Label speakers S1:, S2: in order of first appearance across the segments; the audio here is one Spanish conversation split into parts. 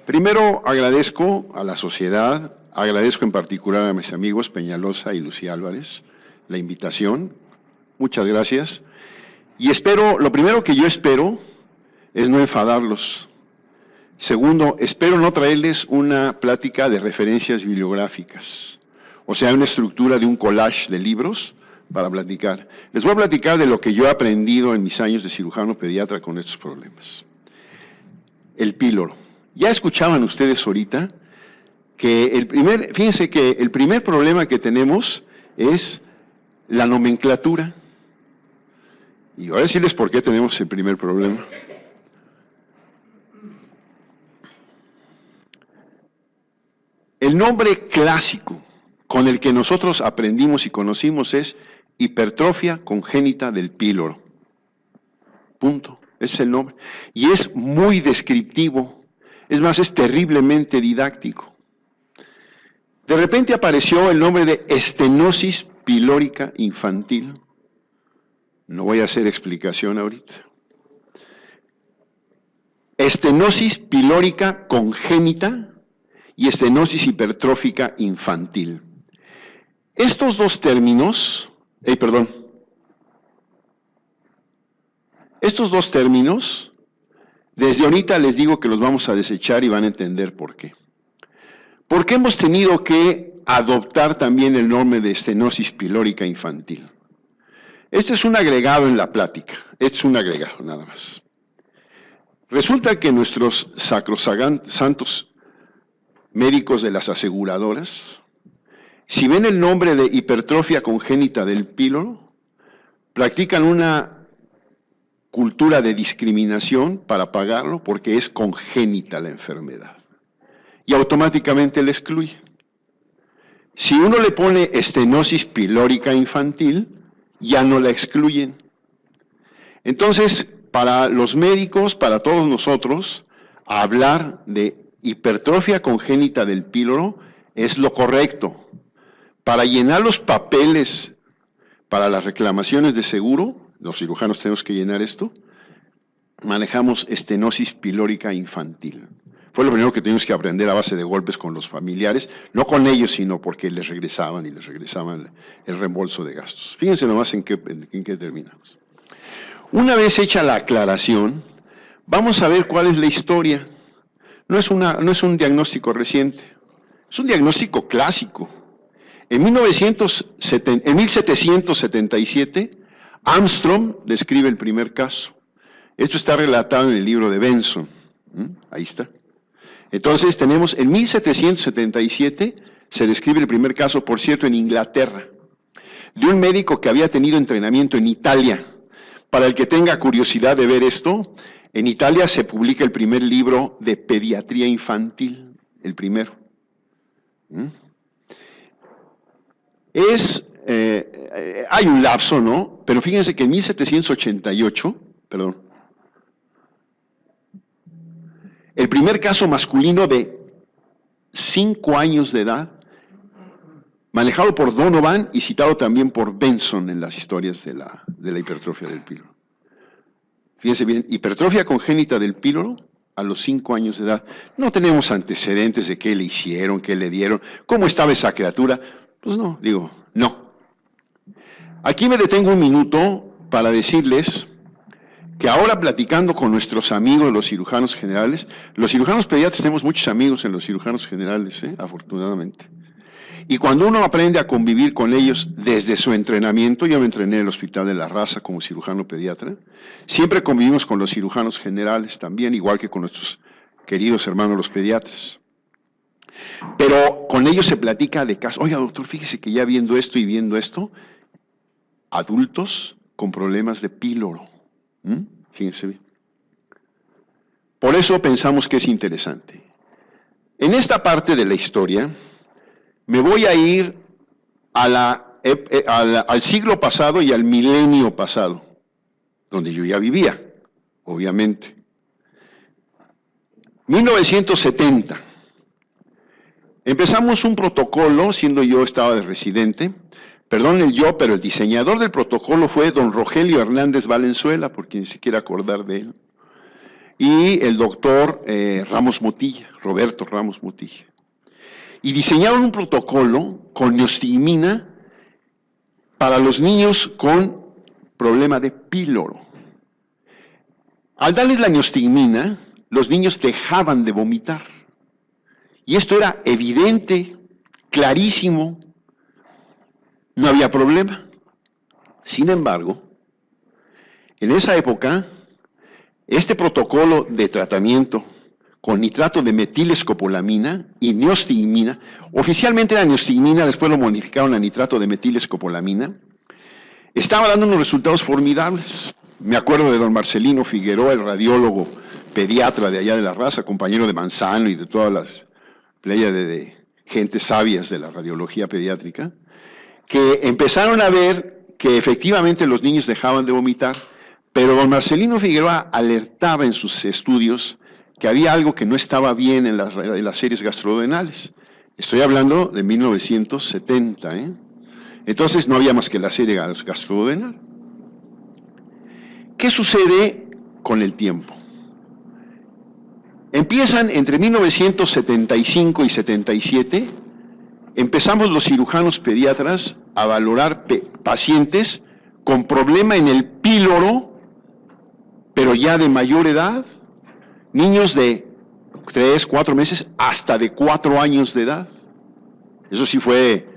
S1: Primero agradezco a la sociedad, agradezco en particular a mis amigos Peñalosa y Lucía Álvarez la invitación. Muchas gracias. Y lo primero que yo espero es no enfadarlos. Segundo, espero no traerles una plática de referencias bibliográficas, o sea, una estructura de un collage de libros para platicar. Les voy a platicar de lo que yo he aprendido en mis años de cirujano pediatra con estos problemas. El píloro. Ya escuchaban ustedes ahorita que fíjense que el primer problema que tenemos es la nomenclatura. Y voy a decirles por qué tenemos el primer problema. El nombre clásico con el que nosotros aprendimos y conocimos es hipertrofia congénita del píloro. Punto. Ese es el nombre. Y es muy descriptivo. Es más, es terriblemente didáctico. De repente apareció el nombre de estenosis pilórica infantil. No voy a hacer explicación ahorita. Estenosis pilórica congénita y estenosis hipertrófica infantil. Estos dos términos, desde ahorita les digo que los vamos a desechar y van a entender por qué. Porque hemos tenido que adoptar también el nombre de estenosis pilórica infantil. Este es un agregado en la plática, este es un agregado nada más. Resulta que nuestros sacrosantos médicos de las aseguradoras, si ven el nombre de hipertrofia congénita del píloro, practican una cultura de discriminación para pagarlo porque es congénita la enfermedad y automáticamente la excluye. Si uno le pone estenosis pilórica infantil, ya no la excluyen. Entonces, para los médicos, para todos nosotros, hablar de hipertrofia congénita del píloro es lo correcto. Para llenar los papeles para las reclamaciones de seguro, los cirujanos tenemos que llenar esto, manejamos estenosis pilórica infantil. Fue lo primero que tuvimos que aprender a base de golpes con los familiares, no con ellos, sino porque les regresaban el reembolso de gastos. Fíjense nomás en qué terminamos. Una vez hecha la aclaración, vamos a ver cuál es la historia. No es un diagnóstico reciente, es un diagnóstico clásico. En 1777, Armstrong describe el primer caso. Esto está relatado en el libro de Benson. Ahí está. Entonces tenemos, en 1777 se describe el primer caso, por cierto, en Inglaterra, de un médico que había tenido entrenamiento en Italia. Para el que tenga curiosidad de ver esto, en Italia se publica el primer libro de pediatría infantil, el primero. Hay un lapso, ¿no? Pero fíjense que en 1788, el primer caso masculino de 5 años de edad, manejado por Donovan y citado también por Benson en las historias de la hipertrofia del píloro. Fíjense bien, hipertrofia congénita del píloro a los 5 años de edad. No tenemos antecedentes de qué le hicieron, qué le dieron, cómo estaba esa criatura. Pues no. Aquí me detengo un minuto para decirles que ahora platicando con nuestros amigos los cirujanos generales, los cirujanos pediatras tenemos muchos amigos en los cirujanos generales, afortunadamente. Y cuando uno aprende a convivir con ellos desde su entrenamiento, yo me entrené en el Hospital de la Raza como cirujano pediatra, siempre convivimos con los cirujanos generales también, igual que con nuestros queridos hermanos los pediatras. Pero con ellos se platica de casos. Oiga, doctor, fíjese que ya viendo esto y viendo esto, adultos con problemas de píloro. Fíjense bien. Por eso pensamos que es interesante. En esta parte de la historia, me voy a ir al siglo pasado y al milenio pasado, donde yo ya vivía, obviamente. 1970. Empezamos un protocolo, estaba de residente, pero el diseñador del protocolo fue don Rogelio Hernández Valenzuela, por quien se quiera acordar de él. y el doctor Roberto Ramos Motilla. Y diseñaron un protocolo con neostigmina para los niños con problema de píloro. Al darles la neostigmina, los niños dejaban de vomitar. Y esto era evidente, clarísimo, no había problema. Sin embargo, en esa época, este protocolo de tratamiento con nitrato de metilescopolamina y neostigmina, oficialmente era neostigmina, después lo modificaron a nitrato de metilescopolamina, estaba dando unos resultados formidables. Me acuerdo de don Marcelino Figueroa, el radiólogo pediatra de allá de la raza, compañero de Manzano y de todas las playas de gentes sabias de la radiología pediátrica, que empezaron a ver que efectivamente los niños dejaban de vomitar, pero don Marcelino Figueroa alertaba en sus estudios que había algo que no estaba bien en las series gastrodenales. Estoy hablando de 1970, Entonces no había más que la serie gastrodenal. ¿Qué sucede con el tiempo? Empiezan entre 1975 y 77, empezamos los cirujanos pediatras a valorar pacientes con problema en el píloro, pero ya de mayor edad, niños de 3, 4 meses hasta de 4 años de edad. Eso sí fue.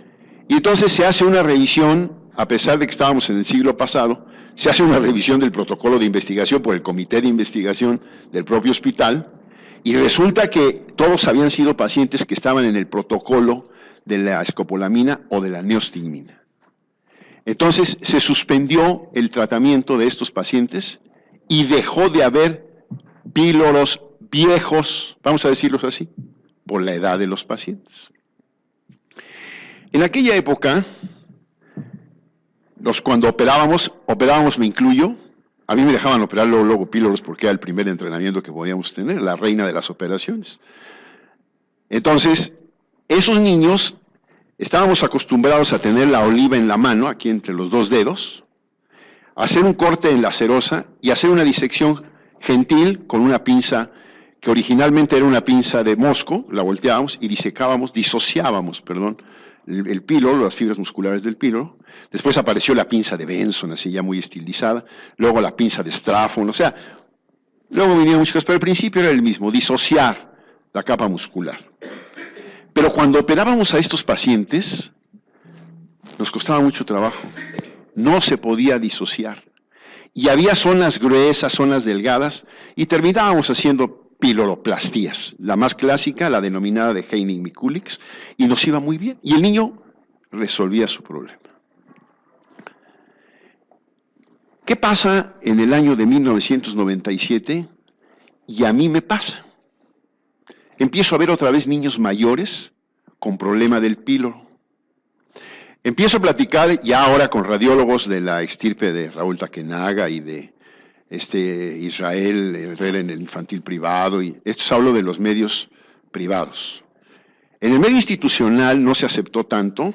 S1: Y entonces se hace una revisión, a pesar de que estábamos en el siglo pasado, se hace una revisión del protocolo de investigación por el comité de investigación del propio hospital, y resulta que todos habían sido pacientes que estaban en el protocolo de la escopolamina o de la neostigmina. Entonces se suspendió el tratamiento de estos pacientes y dejó de haber píloros viejos, vamos a decirlos así, por la edad de los pacientes. En aquella época, cuando operábamos, me incluyo, a mí me dejaban operar luego píloros porque era el primer entrenamiento que podíamos tener, la reina de las operaciones. Entonces, esos niños estábamos acostumbrados a tener la oliva en la mano, aquí entre los 2 dedos, hacer un corte en la serosa y hacer una disección gentil con una pinza que originalmente era una pinza de mosco, la volteábamos y disociábamos, el píloro, las fibras musculares del píloro. Después apareció la pinza de Benson, así ya muy estilizada, luego la pinza de Straffon, luego vinieron muchas cosas, pero al principio era el mismo, disociar la capa muscular. Pero cuando operábamos a estos pacientes, nos costaba mucho trabajo, no se podía disociar. Y había zonas gruesas, zonas delgadas, y terminábamos haciendo piloroplastías, la más clásica, la denominada de Heining-Mikulicz, y nos iba muy bien, y el niño resolvía su problema. ¿Qué pasa en el año de 1997? Y a mí me pasa. Empiezo a ver otra vez niños mayores con problema del píloro. Empiezo a platicar ya ahora con radiólogos de la extirpe de Raúl Takenaga y de Israel Herrera en el infantil privado, y esto hablo de los medios privados. En el medio institucional no se aceptó tanto,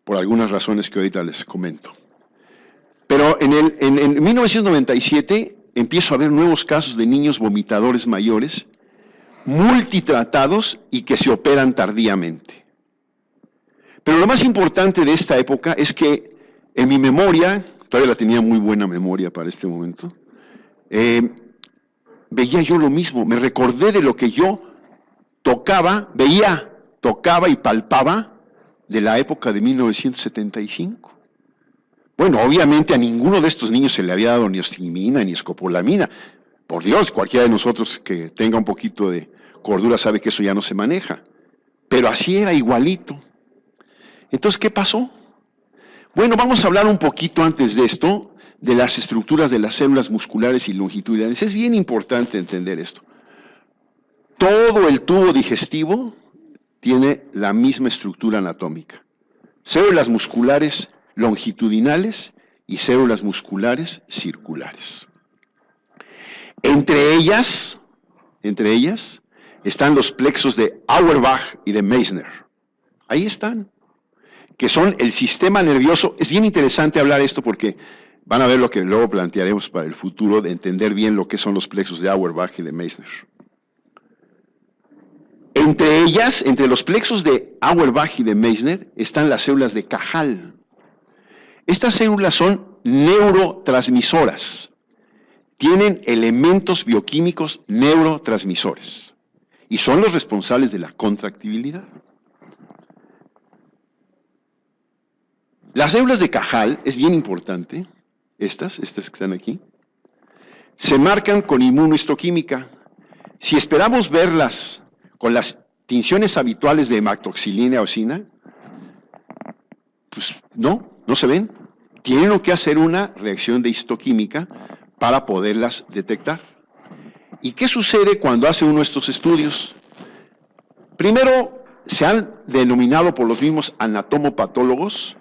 S1: por algunas razones que ahorita les comento. Pero en 1997 empiezo a ver nuevos casos de niños vomitadores mayores, multitratados y que se operan tardíamente. Pero lo más importante de esta época es que en mi memoria, todavía la tenía muy buena memoria para este momento, veía yo lo mismo, me recordé de lo que yo tocaba y palpaba de la época de 1975. Bueno, obviamente a ninguno de estos niños se le había dado neostigmina ni escopolamina. Por Dios, cualquiera de nosotros que tenga un poquito de cordura sabe que eso ya no se maneja. Pero así era igualito. Entonces, ¿qué pasó? Bueno, vamos a hablar un poquito antes de esto de las estructuras de las células musculares y longitudinales. Es bien importante entender esto. Todo el tubo digestivo tiene la misma estructura anatómica. Células musculares longitudinales y células musculares circulares. Entre ellas están los plexos de Auerbach y de Meissner. Ahí están, que son el sistema nervioso. Es bien interesante hablar esto porque van a ver lo que luego plantearemos para el futuro, de entender bien lo que son los plexos de Auerbach y de Meissner. Entre ellas, entre los plexos de Auerbach y de Meissner, están las células de Cajal. Estas células son neurotransmisoras. Tienen elementos bioquímicos neurotransmisores y son los responsables de la contractibilidad. Las células de Cajal, es bien importante, estas que están aquí, se marcan con inmunohistoquímica. Si esperamos verlas con las tinciones habituales de hematoxilina o eosina, pues no se ven. Tienen que hacer una reacción de histoquímica para poderlas detectar. ¿Y qué sucede cuando hace uno estos estudios? Primero, se han denominado por los mismos anatomopatólogos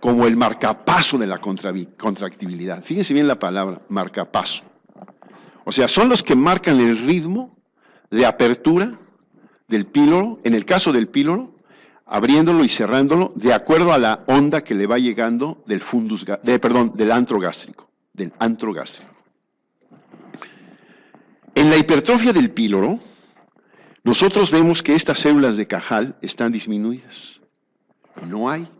S1: como el marcapaso de la contractibilidad. Fíjense bien la palabra, marcapaso. O sea, son los que marcan el ritmo de apertura del píloro, en el caso del píloro, abriéndolo y cerrándolo de acuerdo a la onda que le va llegando del del antro gástrico. En la hipertrofia del píloro, nosotros vemos que estas células de Cajal están disminuidas. No hay.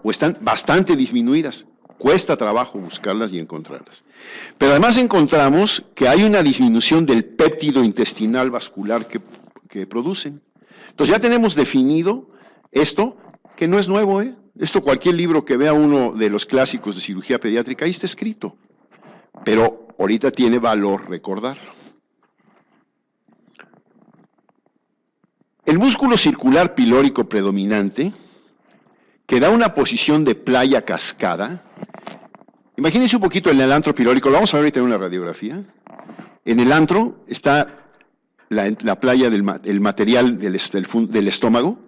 S1: O están bastante disminuidas. Cuesta trabajo buscarlas y encontrarlas. Pero además encontramos que hay una disminución del péptido intestinal vascular que producen. Entonces ya tenemos definido esto, que no es nuevo, ¿eh? Esto cualquier libro que vea uno de los clásicos de cirugía pediátrica, ahí está escrito. Pero ahorita tiene valor recordarlo. El músculo circular pilórico predominante, que da una posición de playa cascada. Imagínense un poquito en el antro pilórico, lo vamos a ver ahorita en una radiografía. En el antro está la playa del material del estómago,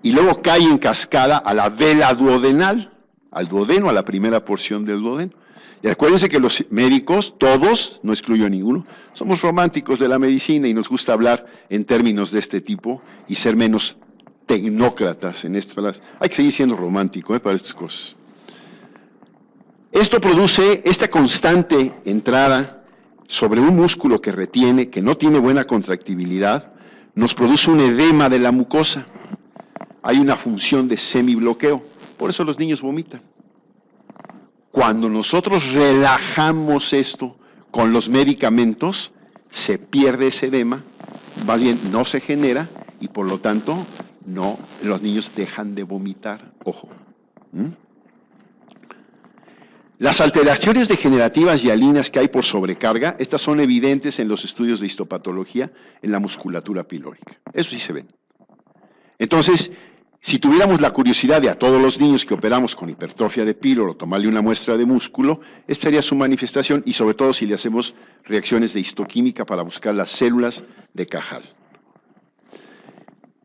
S1: y luego cae en cascada a la vela duodenal, al duodeno, a la primera porción del duodeno. Y acuérdense que los médicos, todos, no excluyo a ninguno, somos románticos de la medicina y nos gusta hablar en términos de este tipo y ser menos tecnócratas en estas palabras. Hay que seguir siendo romántico para estas cosas. Esto produce esta constante entrada sobre un músculo que retiene, que no tiene buena contractibilidad, nos produce un edema de la mucosa. Hay una función de semibloqueo, por eso los niños vomitan. Cuando nosotros relajamos esto con los medicamentos, se pierde ese edema, más bien no se genera y por lo tanto los niños dejan de vomitar. Ojo. Las alteraciones degenerativas hialinas que hay por sobrecarga, estas son evidentes en los estudios de histopatología en la musculatura pilórica. Eso sí se ven. Entonces, si tuviéramos la curiosidad de a todos los niños que operamos con hipertrofia de píloro, tomarle una muestra de músculo, esta sería su manifestación y sobre todo si le hacemos reacciones de histoquímica para buscar las células de Cajal.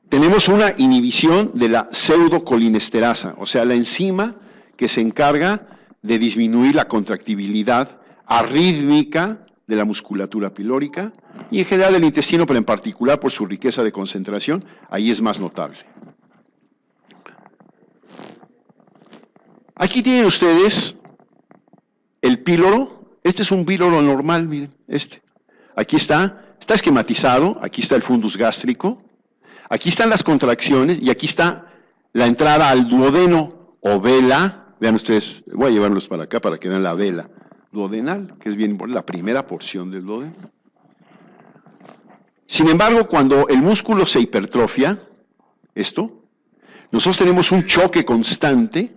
S1: Tenemos una inhibición de la pseudocolinesterasa, o sea, la enzima que se encarga de disminuir la contractibilidad arrítmica de la musculatura pilórica y en general del intestino, pero en particular por su riqueza de concentración, ahí es más notable. Aquí tienen ustedes el píloro. Este es un píloro normal, miren, Aquí está esquematizado, aquí está el fundus gástrico, aquí están las contracciones y aquí está la entrada al duodeno o vela. Vean ustedes, voy a llevarlos para acá para que vean la vela duodenal, que es bien importante, la primera porción del duodeno. Sin embargo, cuando el músculo se hipertrofia, nosotros tenemos un choque constante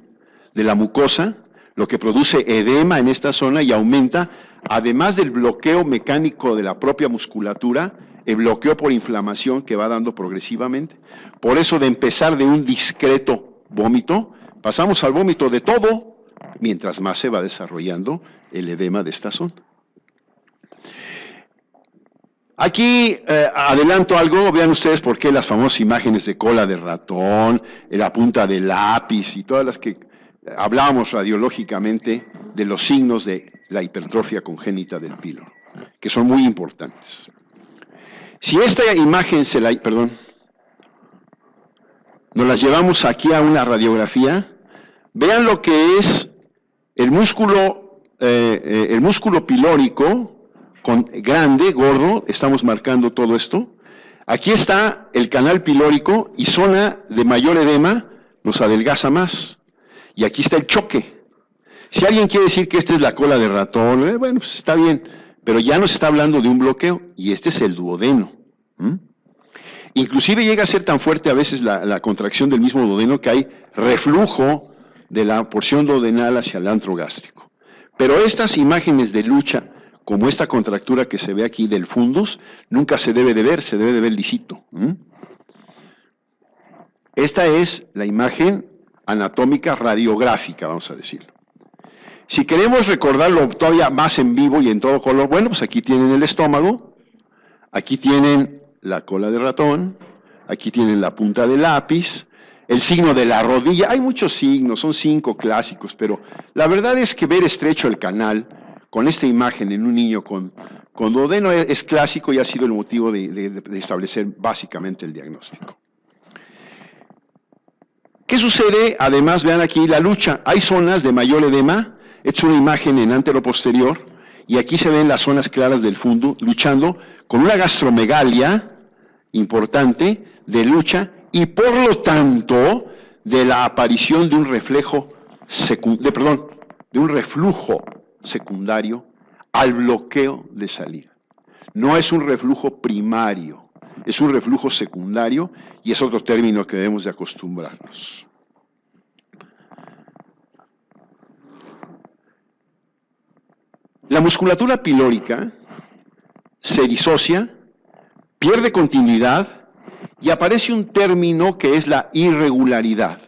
S1: de la mucosa, lo que produce edema en esta zona y aumenta, además del bloqueo mecánico de la propia musculatura, el bloqueo por inflamación que va dando progresivamente. Por eso de empezar de un discreto vómito, pasamos al vómito de todo, mientras más se va desarrollando el edema de esta zona. Aquí adelanto algo, vean ustedes por qué las famosas imágenes de cola de ratón, la punta de lápiz y todas las que hablábamos radiológicamente de los signos de la hipertrofia congénita del píloro, que son muy importantes. Si esta imagen nos las llevamos aquí a una radiografía, vean lo que es el músculo pilórico, grande, gordo, estamos marcando todo esto. Aquí está el canal pilórico y zona de mayor edema nos adelgaza más. Y aquí está el choque. Si alguien quiere decir que esta es la cola de ratón, bueno, pues está bien, pero ya nos está hablando de un bloqueo y este es el duodeno. Inclusive llega a ser tan fuerte a veces la contracción del mismo duodeno que hay reflujo de la porción duodenal hacia el antro gástrico. Pero estas imágenes de lucha, como esta contractura que se ve aquí del fundus, nunca se debe de ver, se debe de ver lisito. Esta es la imagen anatómica radiográfica, vamos a decirlo. Si queremos recordarlo todavía más en vivo y en todo color, bueno, pues aquí tienen el estómago, aquí tienen la cola de ratón, aquí tienen la punta del lápiz, el signo de la rodilla. Hay muchos signos, son 5 clásicos, pero la verdad es que ver estrecho el canal con esta imagen en un niño con duodeno es clásico y ha sido el motivo de establecer básicamente el diagnóstico. ¿Qué sucede? Además, vean aquí la lucha. Hay zonas de mayor edema. Esta es una imagen en anteroposterior y aquí se ven las zonas claras del fundo luchando con una gastromegalia importante de lucha y por lo tanto de la aparición de un reflujo secundario al bloqueo de salida. No es un reflujo primario, es un reflujo secundario y es otro término que debemos de acostumbrarnos. La musculatura pilórica se disocia, pierde continuidad y aparece un término que es la irregularidad.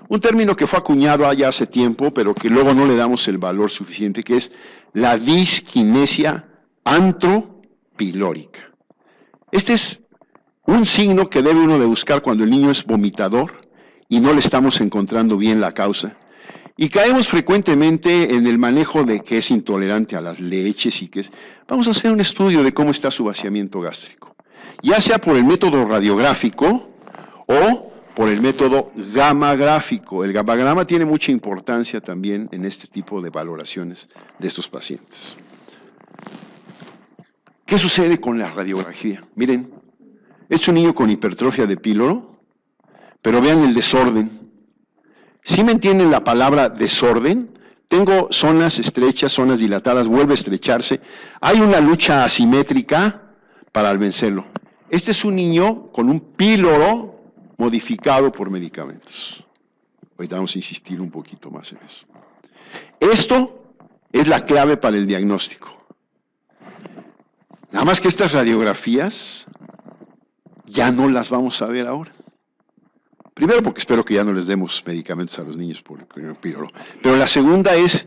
S1: Un término que fue acuñado ya hace tiempo, pero que luego no le damos el valor suficiente, que es la disquinesia antropilórica. Este es un signo que debe uno de buscar cuando el niño es vomitador y no le estamos encontrando bien la causa. Y caemos frecuentemente en el manejo de que es intolerante a las leches y que es... Vamos a hacer un estudio de cómo está su vaciamiento gástrico, ya sea por el método radiográfico o por el método gamagráfico. El gamagrama tiene mucha importancia también en este tipo de valoraciones de estos pacientes. ¿Qué sucede con la radiografía? Miren, es un niño con hipertrofia de píloro, pero vean el desorden. ¿Sí me entienden la palabra desorden? Tengo zonas estrechas, zonas dilatadas, vuelve a estrecharse. Hay una lucha asimétrica para vencerlo. Este es un niño con un píloro modificado por medicamentos. Ahorita vamos a insistir un poquito más en eso. Esto es la clave para el diagnóstico. Nada más que estas radiografías ya no las vamos a ver ahora. Primero porque espero que ya no les demos medicamentos a los niños por el píloro. Pero la segunda es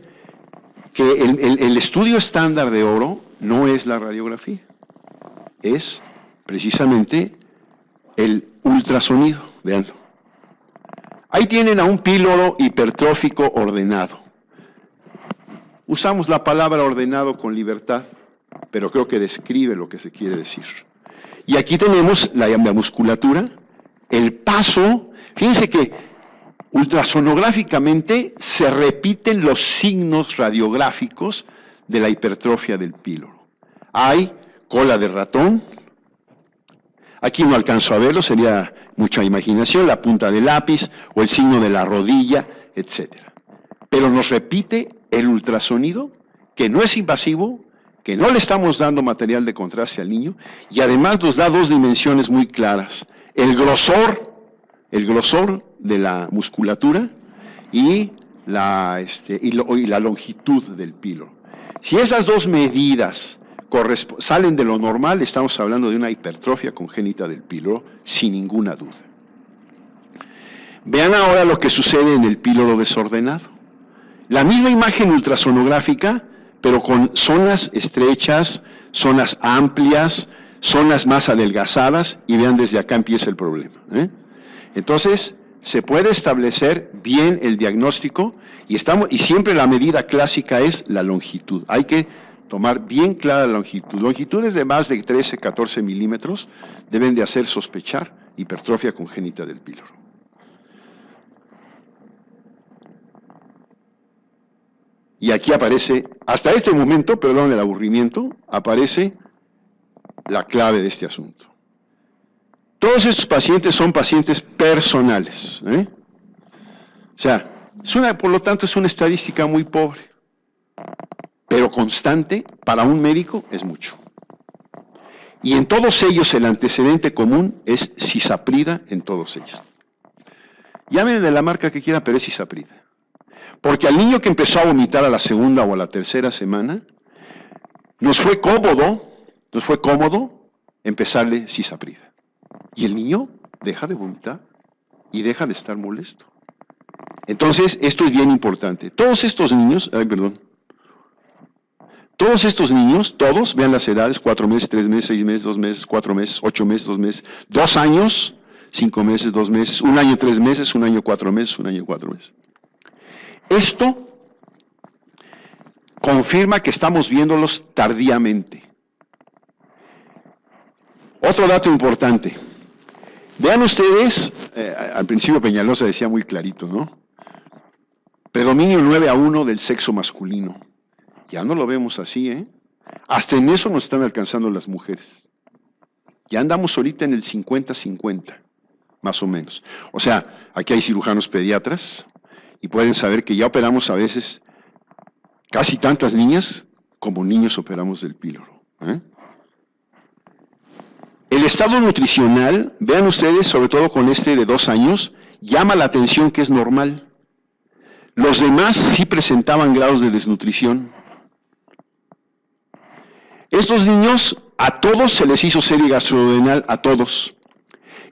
S1: que el estudio estándar de oro no es la radiografía. Es precisamente el ultrasonido. Veanlo. Ahí tienen a un píloro hipertrófico ordenado. Usamos la palabra ordenado con libertad, pero creo que describe lo que se quiere decir. Y aquí tenemos la musculatura, el paso. Fíjense que ultrasonográficamente se repiten los signos radiográficos de la hipertrofia del píloro. Hay cola de ratón, aquí no alcanzo a verlo, sería mucha imaginación, la punta del lápiz o el signo de la rodilla, etc. Pero nos repite el ultrasonido, que no es invasivo, que no le estamos dando material de contraste al niño, y además nos da 2 dimensiones muy claras: el grosor de la musculatura y la longitud del píloro. Si esas 2 medidas salen de lo normal, estamos hablando de una hipertrofia congénita del píloro, sin ninguna duda. Vean ahora lo que sucede en el píloro desordenado. La misma imagen ultrasonográfica, pero con zonas estrechas, zonas amplias, zonas más adelgazadas, y vean, desde acá empieza el problema. Entonces, se puede establecer bien el diagnóstico y siempre la medida clásica es la longitud. Hay que tomar bien clara la longitud. Longitudes de más de 13, 14 milímetros deben de hacer sospechar hipertrofia congénita del píloro. Y aquí aparece, hasta este momento, perdón el aburrimiento, aparece la clave de este asunto. Todos estos pacientes son pacientes personales, ¿eh? O sea, por lo tanto es una estadística muy pobre, pero constante para un médico es mucho. Y en todos ellos el antecedente común es cisaprida en todos ellos. Llámenle de la marca que quieran, pero es cisaprida. Porque al niño que empezó a vomitar a la segunda o a la tercera semana, nos fue cómodo empezarle cisaprida. Y el niño deja de vomitar y deja de estar molesto. Entonces, esto es bien importante. Todos estos niños, todos, vean las edades, 4 meses, 3 meses, 6 meses, 2 meses, 4 meses, 8 meses, 2 meses, 2 años, 5 meses, 2 meses, 1 año, 3 meses, 1 año, 4 meses, 1 año, 4 meses. Esto confirma que estamos viéndolos tardíamente. Otro dato importante. Vean ustedes, al principio Peñalosa decía muy clarito, ¿no? Predominio 9-1 del sexo masculino. Ya no lo vemos así, ¿eh? Hasta en eso nos están alcanzando las mujeres. Ya andamos ahorita en el 50-50, más o menos. O sea, aquí hay cirujanos pediatras y pueden saber que ya operamos a veces casi tantas niñas como niños operamos del píloro, ¿eh? El estado nutricional, vean ustedes, sobre todo con este de 2 años, llama la atención que es normal. Los demás sí presentaban grados de desnutrición. Estos niños, a todos se les hizo serie gastroduodenal, a todos.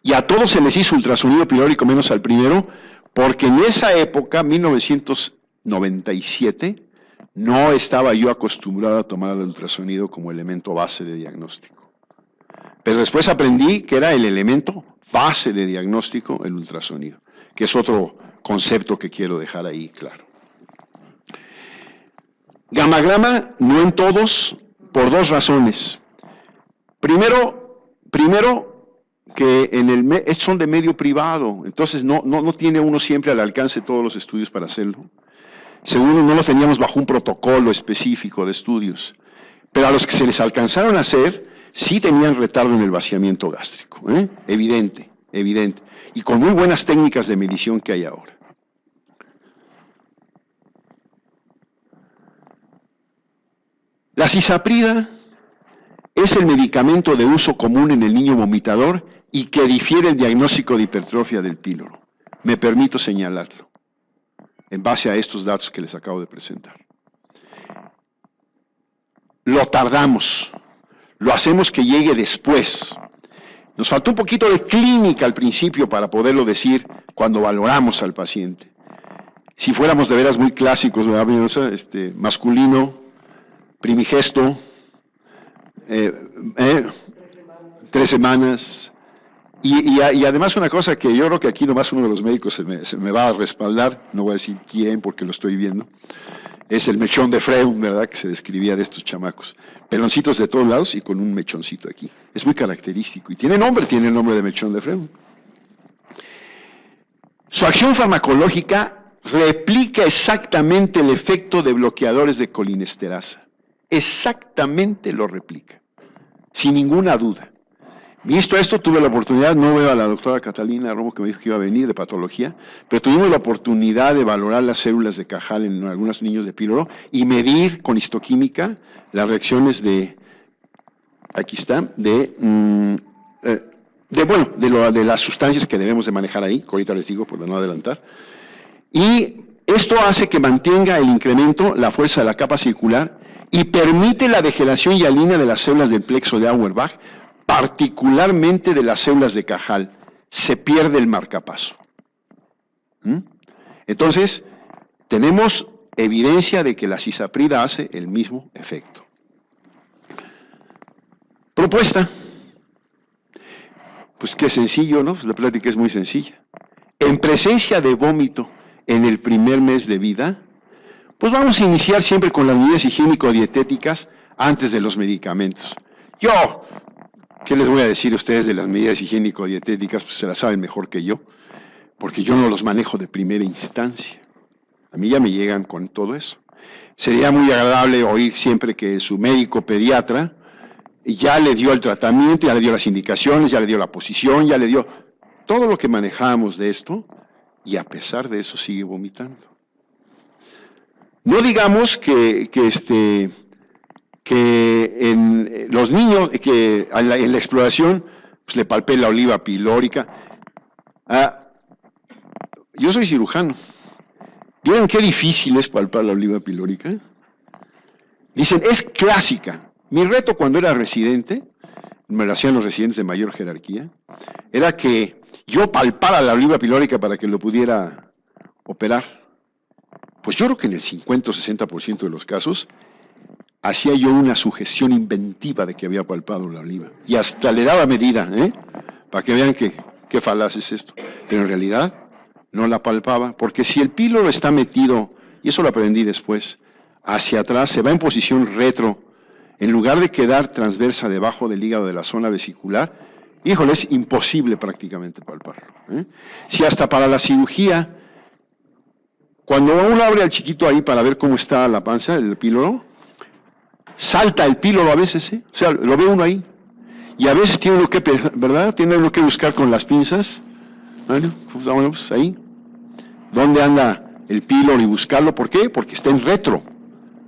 S1: Y a todos se les hizo ultrasonido pilórico, menos al primero, porque en esa época, 1997, no estaba yo acostumbrado a tomar el ultrasonido como elemento base de diagnóstico. Pero después aprendí que era el elemento base de diagnóstico, el ultrasonido, que es otro concepto que quiero dejar ahí claro. Gamagrama, no en todos, por 2 razones. Primero que son de medio privado, entonces no tiene uno siempre al alcance todos los estudios para hacerlo. Segundo, no lo teníamos bajo un protocolo específico de estudios. Pero a los que se les alcanzaron a hacer, sí tenían retardo en el vaciamiento gástrico, ¿eh? Evidente. Y con muy buenas técnicas de medición que hay ahora. La cisaprida es el medicamento de uso común en el niño vomitador y que difiere el diagnóstico de hipertrofia del píloro. Me permito señalarlo, en base a estos datos que les acabo de presentar. Lo tardamos, lo hacemos que llegue después. Nos faltó un poquito de clínica al principio para poderlo decir cuando valoramos al paciente. Si fuéramos de veras muy clásicos, ¿verdad? Masculino, primigesto, 3 semanas. Y además una cosa que yo creo que aquí nomás uno de los médicos se me va a respaldar, no voy a decir quién porque lo estoy viendo, es el mechón de Freud, ¿verdad? Que se describía de estos chamacos. Peloncitos de todos lados y con un mechoncito aquí. Es muy característico y tiene el nombre de mechón de Freud. Su acción farmacológica replica exactamente el efecto de bloqueadores de colinesterasa. Exactamente lo replica, sin ninguna duda. Visto esto, tuve la oportunidad, no veo a la doctora Catalina Romo que me dijo que iba a venir de patología, pero tuvimos la oportunidad de valorar las células de Cajal en algunos niños de píloro y medir con histoquímica las reacciones de las sustancias que debemos de manejar ahí, que ahorita les digo por no adelantar. Y esto hace que mantenga el incremento, la fuerza de la capa circular y permite la degeneración hialina de las células del plexo de Auerbach, particularmente de las células de Cajal. Se pierde el marcapaso. Entonces, tenemos evidencia de que la cisaprida hace el mismo efecto. Propuesta. Pues qué sencillo, ¿no? Pues la plática es muy sencilla. En presencia de vómito en el primer mes de vida, pues vamos a iniciar siempre con las medidas higiénico-dietéticas antes de los medicamentos. ¿Qué les voy a decir a ustedes de las medidas higiénico-dietéticas? Pues se las saben mejor que yo, porque yo no los manejo de primera instancia. A mí ya me llegan con todo eso. Sería muy agradable oír siempre que su médico pediatra ya le dio el tratamiento, ya le dio las indicaciones, ya le dio la posición, ya le dio todo lo que manejamos de esto, y a pesar de eso sigue vomitando. No digamos que en los niños, que en la exploración, pues le palpé la oliva pilórica. Yo soy cirujano. ¿Vieron qué difícil es palpar la oliva pilórica? Dicen, es clásica. Mi reto cuando era residente, me lo hacían los residentes de mayor jerarquía, era que yo palpara la oliva pilórica para que lo pudiera operar. Pues yo creo que en el 50 o 60% de los casos hacía yo una sugestión inventiva de que había palpado la oliva. Y hasta le daba medida, para que vean qué falaz es esto. Pero en realidad no la palpaba, porque si el píloro está metido, y eso lo aprendí después, hacia atrás, se va en posición retro, en lugar de quedar transversa debajo del hígado de la zona vesicular, híjole, es imposible prácticamente palparlo. Si hasta para la cirugía, cuando uno abre al chiquito ahí para ver cómo está la panza, el píloro, salta el píloro a veces, o sea, lo ve uno ahí, y a veces tiene uno que, ¿verdad? Tiene uno que buscar con las pinzas, bueno, pues ahí, ¿dónde anda el píloro y buscarlo? ¿Por qué? Porque está en retro,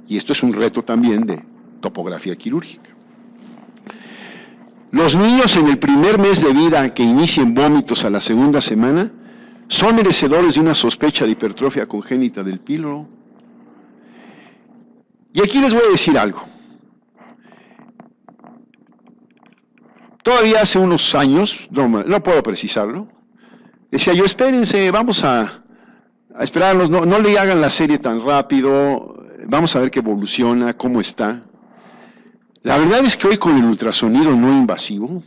S1: y esto es un reto también de topografía quirúrgica. Los niños en el primer mes de vida que inicien vómitos a la segunda semana son merecedores de una sospecha de hipertrofia congénita del píloro. Y aquí les voy a decir algo. Todavía hace unos años, no puedo precisarlo, decía yo, espérense, vamos a esperarlos, no le hagan la serie tan rápido, vamos a ver qué evoluciona, cómo está. La verdad es que hoy con el ultrasonido no invasivo,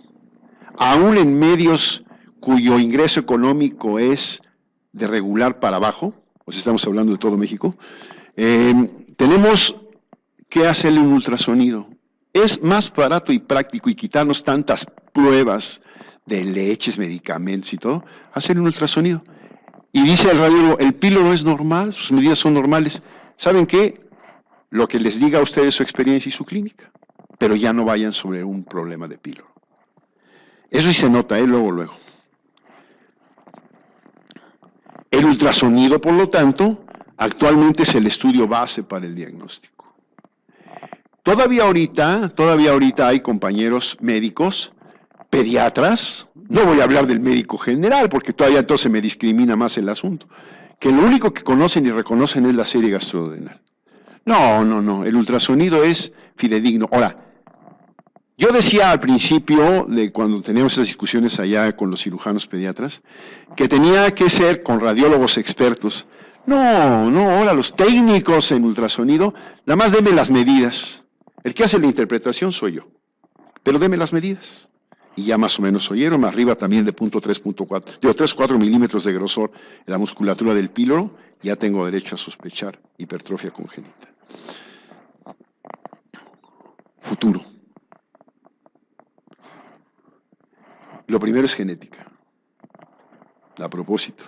S1: aún en medios cuyo ingreso económico es de regular para abajo, pues estamos hablando de todo México, tenemos que hacerle un ultrasonido. Es más barato y práctico y quitarnos tantas pruebas de leches, medicamentos y todo, hacer un ultrasonido. Y dice el radiólogo, el píloro es normal, sus medidas son normales. ¿Saben qué? Lo que les diga a ustedes su experiencia y su clínica, pero ya no vayan sobre un problema de píloro. Eso sí se nota, luego. El ultrasonido, por lo tanto, actualmente es el estudio base para el diagnóstico. Todavía ahorita hay compañeros médicos, pediatras, no voy a hablar del médico general, porque todavía entonces me discrimina más el asunto, que lo único que conocen y reconocen es la serie gastrodenal. No, el ultrasonido es fidedigno. Ahora, yo decía al principio, de cuando teníamos esas discusiones allá con los cirujanos pediatras, que tenía que ser con radiólogos expertos. No, ahora los técnicos en ultrasonido, nada más denme las medidas. El que hace la interpretación soy yo, pero deme las medidas. Y ya más o menos oyeron, arriba también de 3,4 milímetros de grosor en la musculatura del píloro, ya tengo derecho a sospechar hipertrofia congénita. Futuro. Lo primero es genética. A propósito.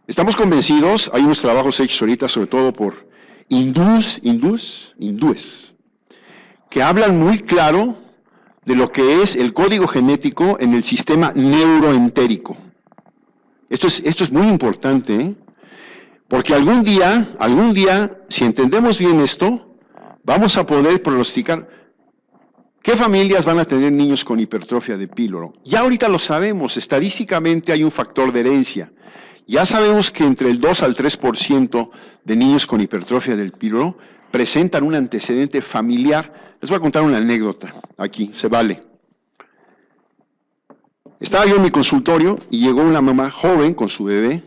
S1: Estamos convencidos, hay unos trabajos hechos ahorita, sobre todo por hindúes, que hablan muy claro de lo que es el código genético en el sistema neuroentérico. Esto es muy importante, porque algún día, si entendemos bien esto, vamos a poder pronosticar qué familias van a tener niños con hipertrofia de píloro. Ya ahorita lo sabemos, estadísticamente hay un factor de herencia. Ya sabemos que entre el 2 al 3% de niños con hipertrofia del píloro presentan un antecedente familiar. Les voy a contar una anécdota aquí, se vale. Estaba yo en mi consultorio y llegó una mamá joven con su bebé.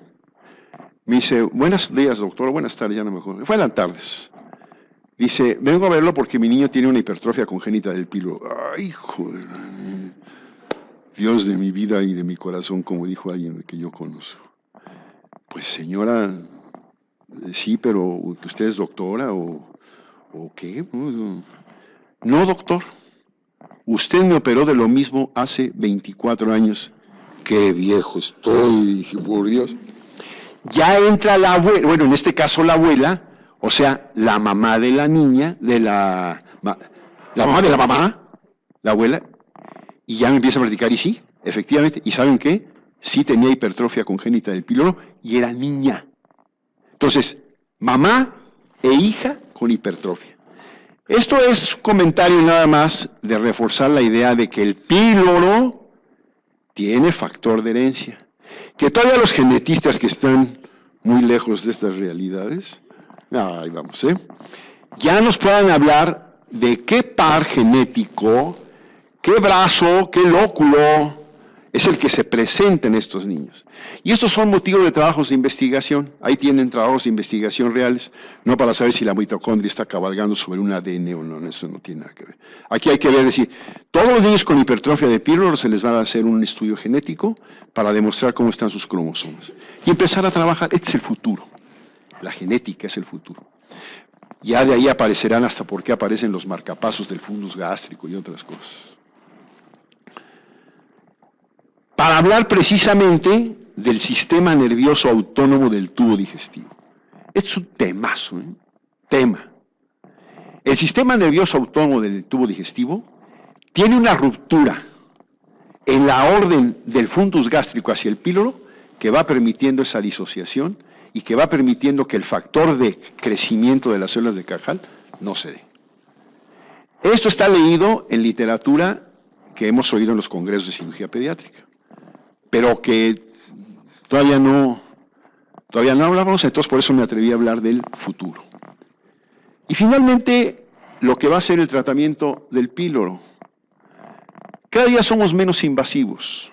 S1: Me dice, buenos días, doctor, buenas tardes, ya no me acuerdo. Fueron tardes. Dice, vengo a verlo porque mi niño tiene una hipertrofia congénita del píloro. Ay, joder. Dios de mi vida y de mi corazón, como dijo alguien que yo conozco. Pues señora, sí, pero ¿usted es doctora o qué? No, doctor. Usted me operó de lo mismo hace 24 años. Qué viejo estoy, dije, por Dios. Ya entra la abuela, bueno, en este caso la abuela, O sea, la mamá de la niña, la mamá de la mamá, la abuela, y ya me empieza a platicar, y sí, efectivamente, ¿y saben qué? Sí tenía hipertrofia congénita del píloro y era niña. Entonces, mamá e hija con hipertrofia. Esto es un comentario nada más de reforzar la idea de que el píloro tiene factor de herencia. Que todavía los genetistas que están muy lejos de estas realidades, ahí vamos, ya nos puedan hablar de qué par genético, qué brazo, qué lóculo es el que se presenta en estos niños. Y estos son motivos de trabajos de investigación. Ahí tienen trabajos de investigación reales, no para saber si la mitocondria está cabalgando sobre un ADN o no, eso no tiene nada que ver. Aquí hay que ver, decir, todos los niños con hipertrofia de píloro se les va a hacer un estudio genético para demostrar cómo están sus cromosomas. Y empezar a trabajar, este es el futuro. La genética es el futuro. Ya de ahí aparecerán hasta por qué aparecen los marcapasos del fundus gástrico y otras cosas. Para hablar precisamente del sistema nervioso autónomo del tubo digestivo. Es un temazo, tema. El sistema nervioso autónomo del tubo digestivo tiene una ruptura en la orden del fundus gástrico hacia el píloro que va permitiendo esa disociación y que va permitiendo que el factor de crecimiento de las células de Cajal no se dé. Esto está leído en literatura que hemos oído en los congresos de cirugía pediátrica, pero que todavía no hablamos, entonces por eso me atreví a hablar del futuro. Y finalmente, lo que va a ser el tratamiento del píloro. Cada día somos menos invasivos.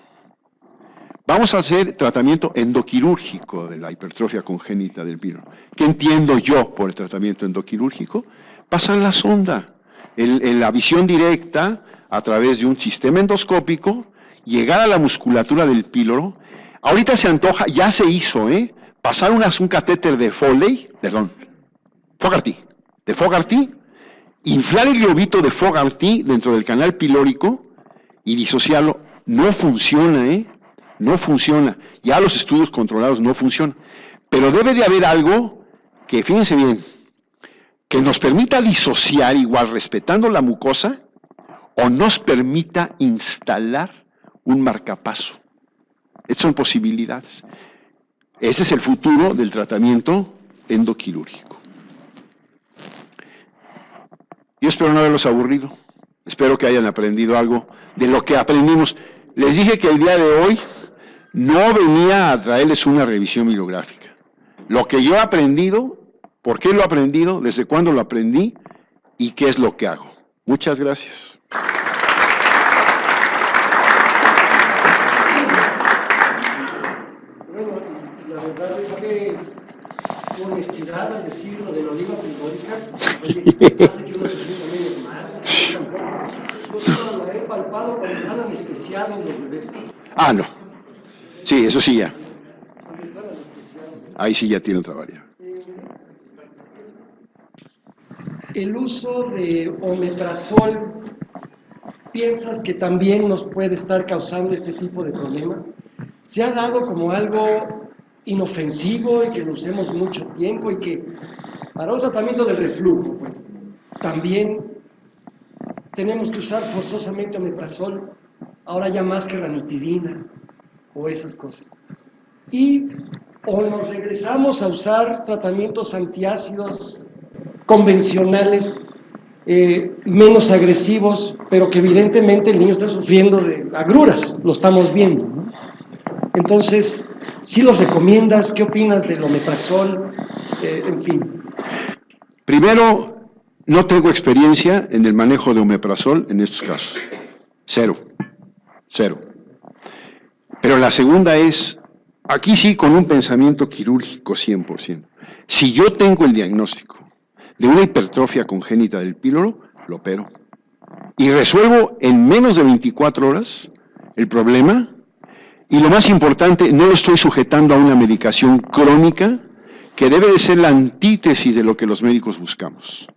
S1: Vamos a hacer tratamiento endoquirúrgico de la hipertrofia congénita del píloro. ¿Qué entiendo yo por el tratamiento endoquirúrgico? Pasar la sonda, la visión directa a través de un sistema endoscópico, llegar a la musculatura del píloro. Ahorita se antoja, ya se hizo, pasar un catéter de Fogarty, inflar el globito de Fogarty dentro del canal pilórico y disociarlo. No funciona, no funciona. Ya los estudios controlados no funcionan. Pero debe de haber algo que, fíjense bien, que nos permita disociar igual respetando la mucosa o nos permita instalar un marcapaso. Estas son posibilidades. Ese es el futuro del tratamiento endoquirúrgico. Yo espero no haberlos aburrido. Espero que hayan aprendido algo de lo que aprendimos. Les dije que el día de hoy no venía a traerles una revisión bibliográfica. Lo que yo he aprendido, por qué lo he aprendido, desde cuándo lo aprendí y qué es lo que hago. Muchas gracias.
S2: Bueno, la verdad es que honestidad al decirlo de la oliva pilórica, hace que uno se sienta medio mal. Yo solo la he palpado cuando están anestesiados los bebés.
S1: Ah, no. Sí, eso sí ya. Ahí sí ya tiene otra variable.
S2: El uso de omeprazol, ¿piensas que también nos puede estar causando este tipo de problema? Se ha dado como algo inofensivo y que lo usemos mucho tiempo y que para un tratamiento del reflujo, pues, también tenemos que usar forzosamente omeprazol, ahora ya más que ranitidina o esas cosas. Y o nos regresamos a usar tratamientos antiácidos convencionales, menos agresivos, pero que evidentemente el niño está sufriendo de agruras, lo estamos viendo, ¿no? Entonces, ¿sí los recomiendas? ¿Qué opinas del omeprazol? En fin.
S1: Primero, no tengo experiencia en el manejo de omeprazol en estos casos. Cero. Pero la segunda es, aquí sí con un pensamiento quirúrgico 100%. Si yo tengo el diagnóstico de una hipertrofia congénita del píloro, lo opero. Y resuelvo en menos de 24 horas el problema. Y lo más importante, no lo estoy sujetando a una medicación crónica que debe de ser la antítesis de lo que los médicos buscamos.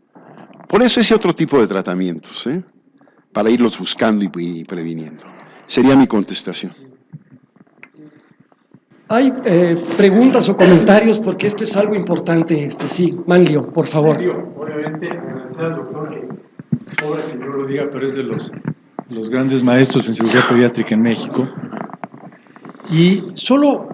S1: Por eso ese otro tipo de tratamientos, para irlos buscando y previniendo. Sería mi contestación.
S2: Hay preguntas o comentarios porque esto es algo importante. Sí, Manglio, por favor.
S3: Obviamente, agradecer al doctor que, obra que yo lo diga, pero es de los grandes maestros en cirugía pediátrica en México. Y solo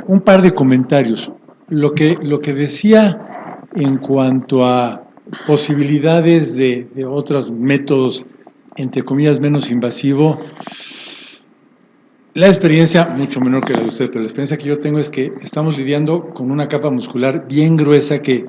S3: un par de comentarios. Lo que decía en cuanto a posibilidades de otros métodos, entre comillas, menos invasivo. La experiencia, mucho menor que la de usted, pero la experiencia que yo tengo es que estamos lidiando con una capa muscular bien gruesa que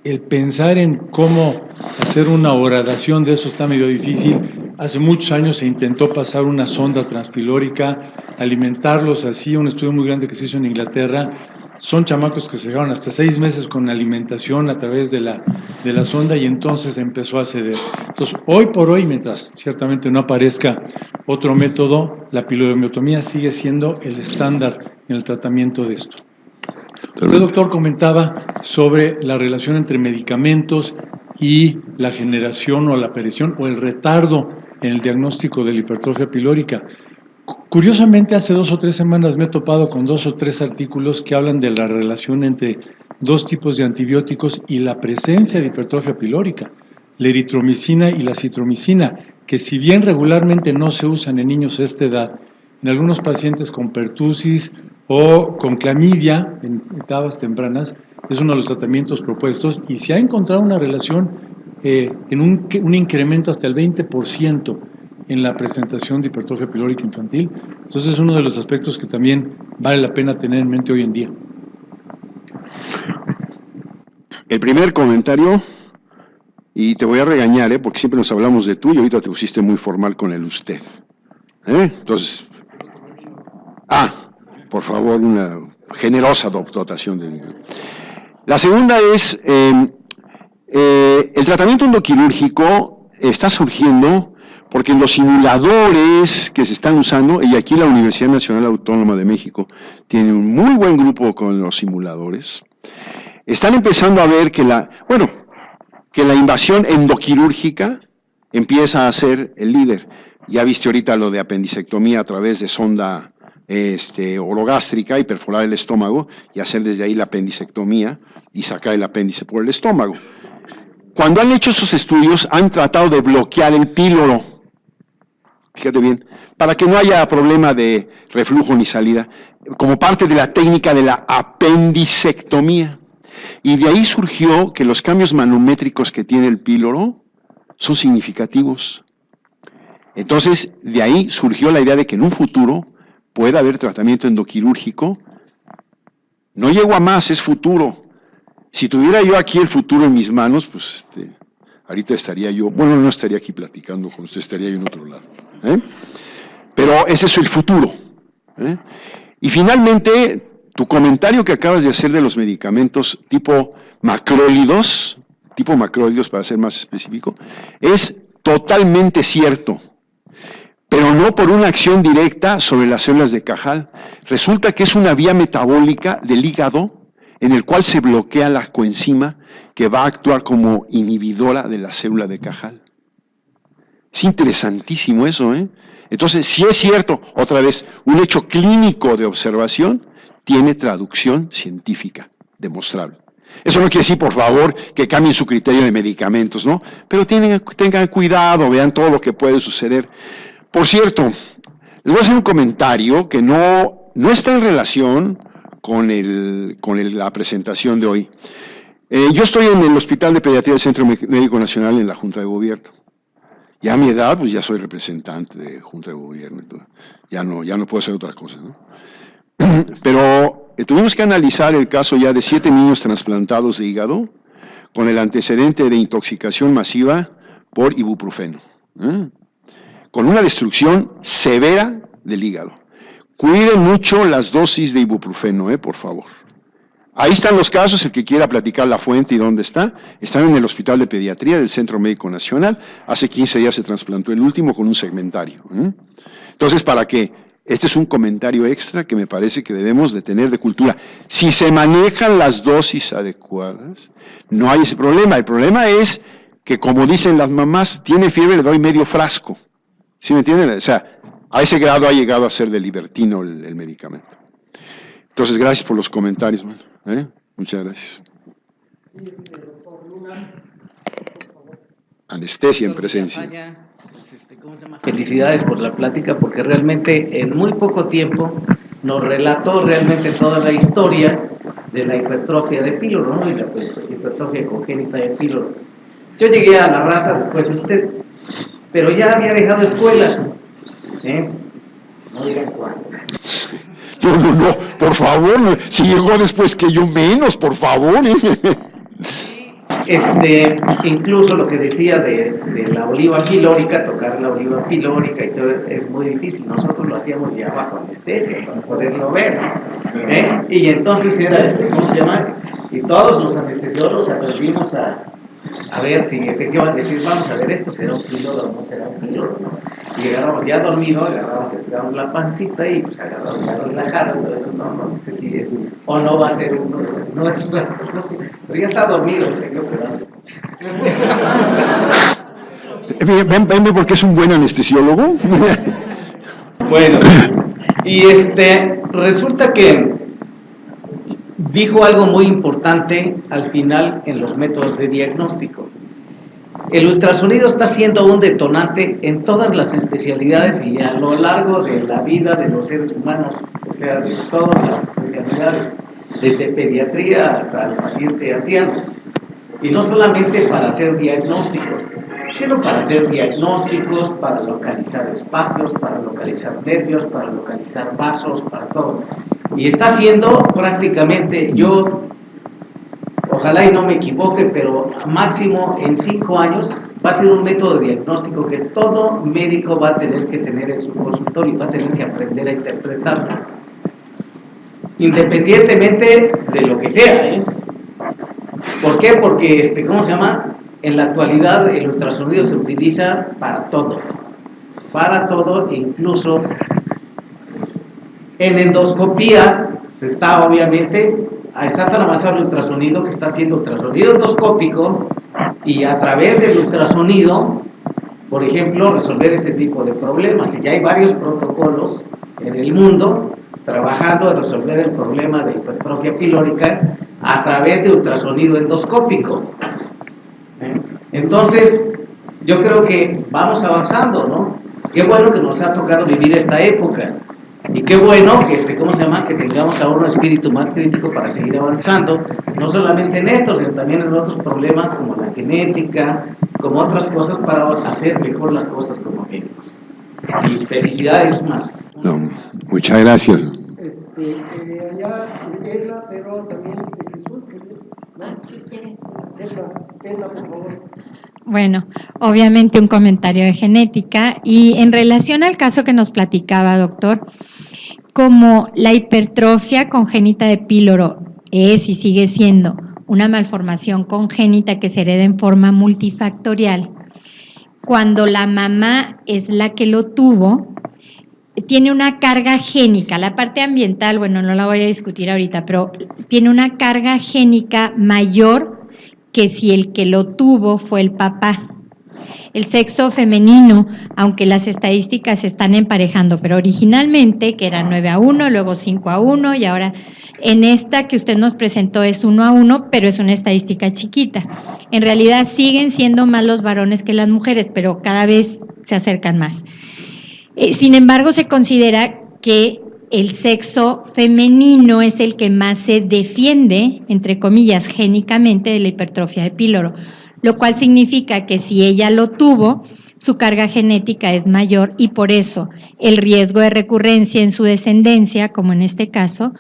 S3: el pensar en cómo hacer una horadación de eso está medio difícil. Hace muchos años se intentó pasar una sonda transpilórica, alimentarlos así, un estudio muy grande que se hizo en Inglaterra. Son chamacos que se dejaron hasta 6 meses con alimentación a través de la sonda y entonces empezó a ceder. Entonces, hoy por hoy, mientras ciertamente no aparezca otro método, la piloidectomía sigue siendo el estándar en el tratamiento de esto. Usted, doctor, comentaba sobre la relación entre medicamentos y la generación o la aparición o el retardo en el diagnóstico de la hipertrofia pilórica. Curiosamente, hace 2 o 3 semanas me he topado con 2 o 3 artículos que hablan de la relación entre 2 tipos de antibióticos y la presencia de hipertrofia pilórica, la eritromicina y la citromicina, que si bien regularmente no se usan en niños de esta edad, en algunos pacientes con pertusis o con clamidia en etapas tempranas, es uno de los tratamientos propuestos y se ha encontrado una relación en un incremento hasta el 20% en la presentación de hipertrofia pilórica infantil. Entonces es uno de los aspectos que también vale la pena tener en mente hoy en día.
S1: El primer comentario, y te voy a regañar, porque siempre nos hablamos de tú y ahorita te pusiste muy formal con el usted. Entonces, por favor, una generosa dotación de niño. La segunda es, el tratamiento endoquirúrgico está surgiendo porque en los simuladores que se están usando, y aquí la Universidad Nacional Autónoma de México tiene un muy buen grupo con los simuladores, están empezando a ver que la invasión endoquirúrgica empieza a ser el líder. Ya viste ahorita lo de apendicectomía a través de sonda orogástrica y perforar el estómago y hacer desde ahí la apendicectomía y sacar el apéndice por el estómago. Cuando han hecho estos estudios, han tratado de bloquear el píloro, fíjate bien, para que no haya problema de reflujo ni salida, como parte de la técnica de la apendicectomía. Y de ahí surgió que los cambios manométricos que tiene el píloro son significativos. Entonces, de ahí surgió la idea de que en un futuro pueda haber tratamiento endoquirúrgico. No llego a más, es futuro. Si tuviera yo aquí el futuro en mis manos, pues ahorita estaría yo, bueno, no estaría aquí platicando con usted, estaría yo en otro lado. Pero ese es el futuro. Y finalmente, tu comentario que acabas de hacer de los medicamentos tipo macrólidos para ser más específico, es totalmente cierto, pero no por una acción directa sobre las células de Cajal. Resulta que es una vía metabólica del hígado en el cual se bloquea la coenzima que va a actuar como inhibidora de la célula de Cajal. Es interesantísimo eso, Entonces, si es cierto, otra vez, un hecho clínico de observación tiene traducción científica demostrable. Eso no quiere decir, por favor, que cambien su criterio de medicamentos, ¿no? Pero tengan cuidado, vean todo lo que puede suceder. Por cierto, les voy a hacer un comentario que no está en relación con la presentación de hoy. Yo estoy en el Hospital de Pediatría del Centro Médico Nacional en la Junta de Gobierno. Ya a mi edad, pues ya soy representante de Junta de Gobierno, entonces, ya no puedo hacer otra cosa, ¿no? Pero tuvimos que analizar el caso ya de 7 niños trasplantados de hígado con el antecedente de intoxicación masiva por ibuprofeno, con una destrucción severa del hígado. Cuiden mucho las dosis de ibuprofeno, por favor. Ahí están los casos, el que quiera platicar la fuente y dónde están en el Hospital de Pediatría del Centro Médico Nacional. Hace 15 días se trasplantó el último con un segmentario. Entonces, este es un comentario extra que me parece que debemos de tener de cultura. Si se manejan las dosis adecuadas, no hay ese problema. El problema es que, como dicen las mamás, tiene fiebre, le doy medio frasco. ¿Sí me entienden? O sea, a ese grado ha llegado a ser de libertino el medicamento. Entonces, gracias por los comentarios, man. Muchas gracias.
S2: Doctor Luna, por favor.
S1: Anestesia en presencia.
S4: Pues, ¿cómo se llama? Felicidades por la plática, porque realmente en muy poco tiempo nos relató realmente toda la historia de la hipertrofia de píloro, ¿no? Y la hipertrofia congénita de píloro. Yo llegué a la raza después de usted, pero ya había dejado escuela. No digan cuándo.
S1: No, por favor, si llegó después que yo menos, por favor.
S4: Incluso lo que decía de la oliva pilórica, tocar la oliva pilórica y todo, es muy difícil. Nosotros lo hacíamos ya bajo anestesia para poderlo ver. Y entonces era, ¿cómo se llama? Y todos los anestesiólogos aprendimos a ver si efectivamente decir, vamos a ver, esto será un píloro o no será un píloro, ¿no? Y agarramos ya dormido, agarramos la pancita y pues agarramos ya relajado, entonces no, si es o no va a ser uno, no es una, pero ya está dormido, se quedó quedando.
S1: Ven porque es un buen anestesiólogo.
S4: Bueno, y resulta que dijo algo muy importante al final en los métodos de diagnóstico. El ultrasonido está siendo un detonante en todas las especialidades y a lo largo de la vida de los seres humanos, o sea, de todas las especialidades, desde pediatría hasta el paciente anciano. Y no solamente para hacer diagnósticos, sino para hacer diagnósticos, para localizar espacios, para localizar nervios, para localizar vasos, para todo. Y está siendo prácticamente, yo ojalá y no me equivoque, pero máximo en 5 años va a ser un método de diagnóstico que todo médico va a tener que tener en su consultorio y va a tener que aprender a interpretarlo, independientemente de lo que sea. ¿Por qué? Porque, ¿cómo se llama? En la actualidad el ultrasonido se utiliza para todo, incluso en endoscopía se está obviamente. Está tan avanzado el ultrasonido que está haciendo ultrasonido endoscópico y a través del ultrasonido, por ejemplo, resolver este tipo de problemas. Y ya hay varios protocolos en el mundo trabajando en resolver el problema de hipertrofia pilórica a través de ultrasonido endoscópico. Entonces, yo creo que vamos avanzando, ¿no? Qué bueno que nos ha tocado vivir esta época. Y qué bueno que, ¿cómo se llama? Que tengamos ahora un espíritu más crítico para seguir avanzando, no solamente en esto, sino también en otros problemas como la genética, como otras cosas para hacer mejor las cosas como médicos. Y felicidades más.
S1: No, muchas gracias.
S2: Allá Edna, pero también Jesús, ¿no?
S5: Si quiere.
S2: Edna, por favor.
S5: Bueno, obviamente un comentario de genética y en relación al caso que nos platicaba, doctor, como la hipertrofia congénita de píloro es y sigue siendo una malformación congénita que se hereda en forma multifactorial, cuando la mamá es la que lo tuvo, tiene una carga génica, la parte ambiental, bueno, no la voy a discutir ahorita, pero tiene una carga génica mayor que si el que lo tuvo fue el papá. El sexo femenino, aunque las estadísticas se están emparejando, pero originalmente, que era 9-1, luego 5-1, y ahora en esta que usted nos presentó es 1-1, pero es una estadística chiquita. En realidad siguen siendo más los varones que las mujeres, pero cada vez se acercan más. Sin embargo, se considera que el sexo femenino es el que más se defiende, entre comillas, génicamente de la hipertrofia de píloro, lo cual significa que si ella lo tuvo, su carga genética es mayor y por eso el riesgo de recurrencia en su descendencia, como en este caso,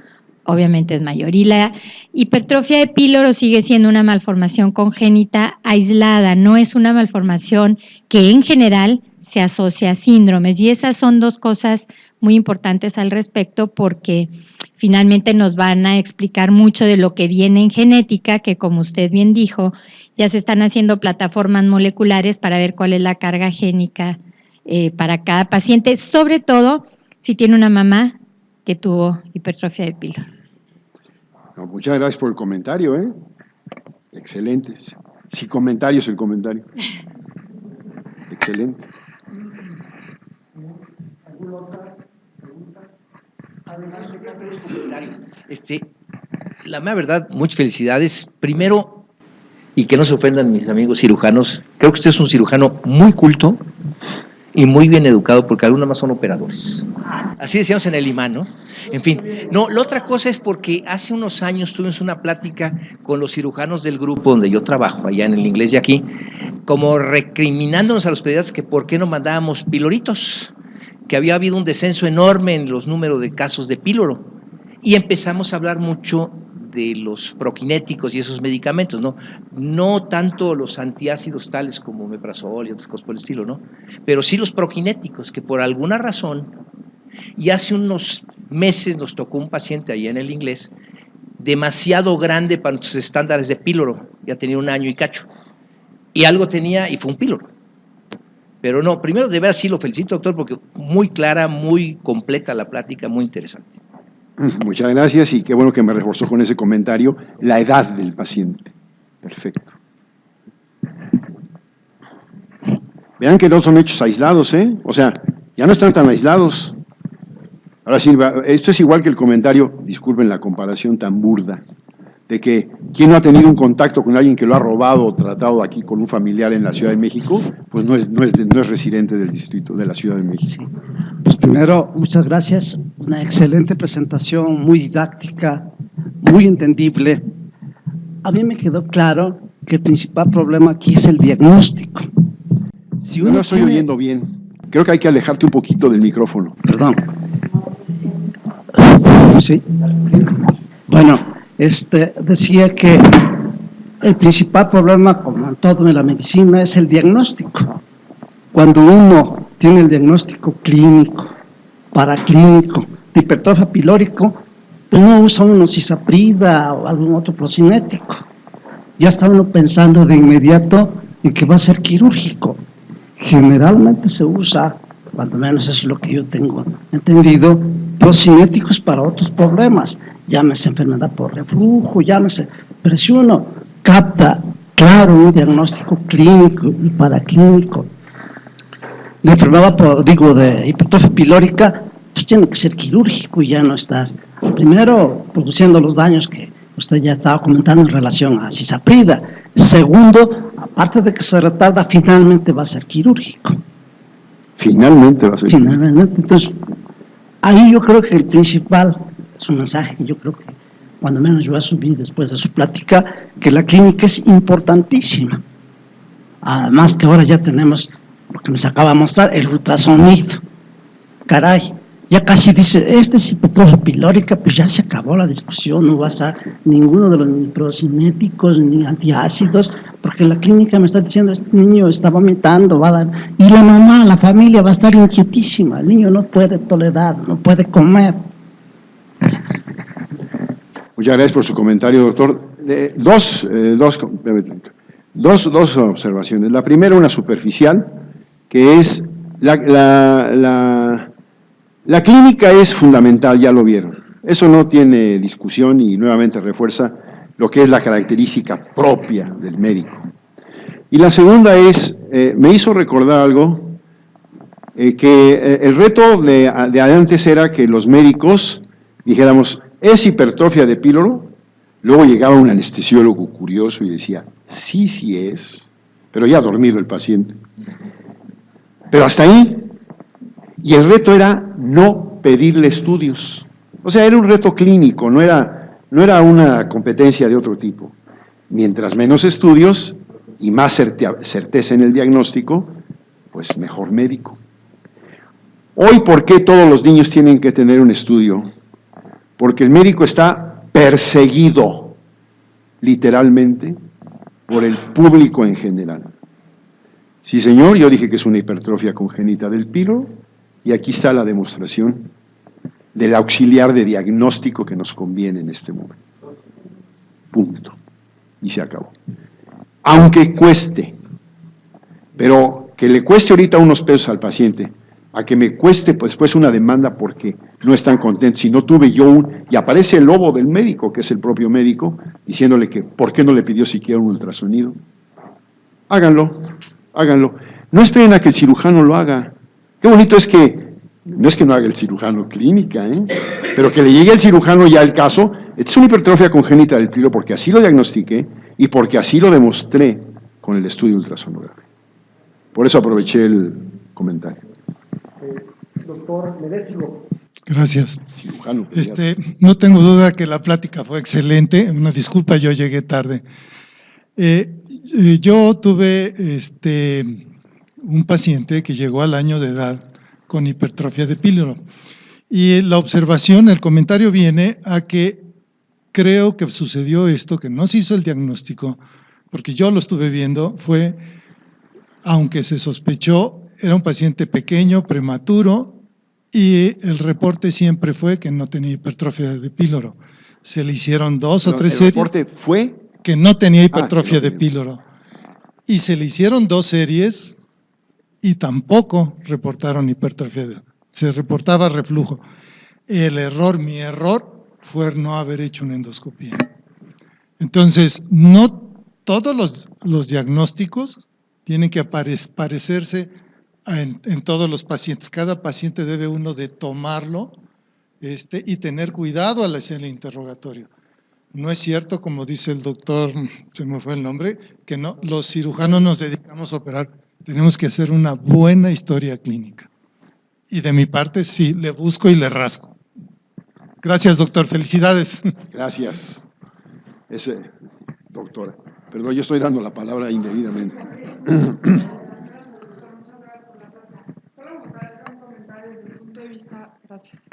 S5: obviamente es mayor. Y la hipertrofia de píloro sigue siendo una malformación congénita aislada, no es una malformación que en general se asocia a síndromes, y esas son dos cosas muy importantes al respecto porque finalmente nos van a explicar mucho de lo que viene en genética, que como usted bien dijo, ya se están haciendo plataformas moleculares para ver cuál es la carga génica para cada paciente, sobre todo si tiene una mamá que tuvo hipertrofia de píloro.
S1: No, muchas gracias por el comentario, ¿eh? Excelente. Sin comentarios el comentario. Excelente.
S2: ¿Alguna otra pregunta?
S6: La mera verdad, muchas felicidades. Primero, y que no se ofendan mis amigos cirujanos, creo que usted es un cirujano muy culto y muy bien educado, porque algunos más son operadores. Así decíamos en el imán, ¿no? En fin, no, la otra cosa es porque hace unos años tuvimos una plática con los cirujanos del grupo donde yo trabajo, allá en el Inglés de aquí, como recriminándonos a los pediatras que por qué no mandábamos piloritos, que había habido un descenso enorme en los números de casos de píloro, y empezamos a hablar mucho de los proquinéticos y esos medicamentos, ¿no? No tanto los antiácidos tales como omeprazol y otras cosas por el estilo, ¿no? Pero sí los proquinéticos, que por alguna razón, y hace unos meses nos tocó un paciente ahí en el Inglés, demasiado grande para nuestros estándares de píloro, ya tenía 1 año y cacho, y algo tenía y fue un píloro. Pero no, primero de veras sí lo felicito, doctor, porque muy clara, muy completa la plática, muy interesante.
S1: Muchas gracias y qué bueno que me reforzó con ese comentario la edad del paciente. Perfecto. Vean que no son hechos aislados, ¿eh? O sea, ya no están tan aislados. Ahora sí, esto es igual que el comentario, disculpen la comparación tan burda, de que ¿quién no ha tenido un contacto con alguien que lo ha robado o tratado aquí con un familiar en la Ciudad de México? Pues no es residente del distrito de la Ciudad de México.
S7: Sí. Pues primero, muchas gracias. Una excelente presentación, muy didáctica, muy entendible. A mí me quedó claro que el principal problema aquí es el diagnóstico. Si
S1: no lo estoy oyendo bien. Creo que hay que alejarte un poquito del micrófono.
S7: Perdón. Sí. Bueno, decía que el principal problema, como en todo en la medicina, es el diagnóstico. Cuando uno tiene el diagnóstico clínico, paraclínico, de hipertrofia pilórico, pues no usa uno cisaprida o algún otro procinético. Ya está uno pensando de inmediato en que va a ser quirúrgico. Generalmente se usa, cuando menos eso es lo que yo tengo entendido, procinéticos para otros problemas, llámese enfermedad por reflujo, llámese, pero si uno capta, claro, un diagnóstico clínico y paraclínico de enfermedad, de hipertrofia pilórica, pues tiene que ser quirúrgico y ya no estar, primero, produciendo los daños que usted ya estaba comentando en relación a cisaprida. Segundo, aparte de que se retarda, finalmente va a ser quirúrgico.
S1: Finalmente va a ser quirúrgico.
S7: Finalmente, entonces, ahí yo creo que el principal, es un mensaje que yo creo que cuando menos yo asumí después de su plática, que la clínica es importantísima. Además que ahora ya tenemos, lo que nos acaba de mostrar, el ultrasonido. Caray, ya casi dice, es hipertrofia pilórica, pues ya se acabó la discusión, no va a estar ninguno de los ni procinéticos ni antiácidos, porque la clínica me está diciendo, este niño está vomitando, va a dar, y la mamá, la familia va a estar inquietísima, el niño no puede tolerar, no puede comer. Gracias.
S1: Muchas gracias por su comentario, doctor. Dos observaciones. La primera, una superficial, que es la clínica es fundamental, ya lo vieron. Eso no tiene discusión y nuevamente refuerza lo que es la característica propia del médico. Y la segunda es, me hizo recordar algo, que el reto de antes era que los médicos dijéramos, ¿es hipertrofia de píloro? Luego llegaba un anestesiólogo curioso y decía, sí, sí es, pero ya ha dormido el paciente. Pero hasta ahí. Y el reto era no pedirle estudios. O sea, era un reto clínico, no era una competencia de otro tipo. Mientras menos estudios y más certeza en el diagnóstico, pues mejor médico. Hoy, ¿por qué todos los niños tienen que tener un estudio? Porque el médico está perseguido, literalmente, por el público en general. Sí, señor, yo dije que es una hipertrofia congénita del píloro, y aquí está la demostración del auxiliar de diagnóstico que nos conviene en este momento. Punto. Y se acabó. Aunque cueste, pero que le cueste ahorita unos pesos al paciente, a que me cueste pues, después una demanda porque no están contentos, si no tuve yo y aparece el lobo del médico, que es el propio médico, diciéndole que ¿por qué no le pidió siquiera un ultrasonido? Háganlo, háganlo. No esperen a que el cirujano lo haga. Qué bonito es que No es que no haga el cirujano clínica, pero que le llegue al cirujano ya el caso. Es una hipertrofia congénita del píloro porque así lo diagnostiqué y porque así lo demostré con el estudio ultrasonográfico. Por eso aproveché el comentario.
S2: Doctor Medesigo.
S8: Gracias.
S1: Cirujano.
S8: No tengo duda que la plática fue excelente. Una disculpa, yo llegué tarde. Yo tuve un paciente que llegó al año de edad con hipertrofia de píloro. Y la observación, el comentario viene a que creo que sucedió esto, que no se hizo el diagnóstico, porque yo lo estuve viendo, fue, aunque se sospechó, era un paciente pequeño, prematuro, y el reporte siempre fue que no tenía hipertrofia de píloro. Se le hicieron 2 o 3 series.
S1: ¿El reporte fue?
S8: Que no tenía hipertrofia
S1: que no
S8: de píloro. Y se le hicieron 2 series y tampoco reportaron hipertrofia. Se reportaba reflujo. Mi error fue no haber hecho una endoscopía. Entonces, no todos los diagnósticos tienen que parecerse en todos los pacientes. Cada paciente debe uno de tomarlo y tener cuidado al hacer el interrogatorio. No es cierto, como dice el doctor, se me fue el nombre, que no, los cirujanos nos dedicamos a operar. Tenemos que hacer una buena historia clínica. Y de mi parte, sí, le busco y le rasco. Gracias, doctor. Felicidades.
S1: Gracias. Doctora. Perdón, yo estoy dando la palabra indebidamente.
S9: Gracias.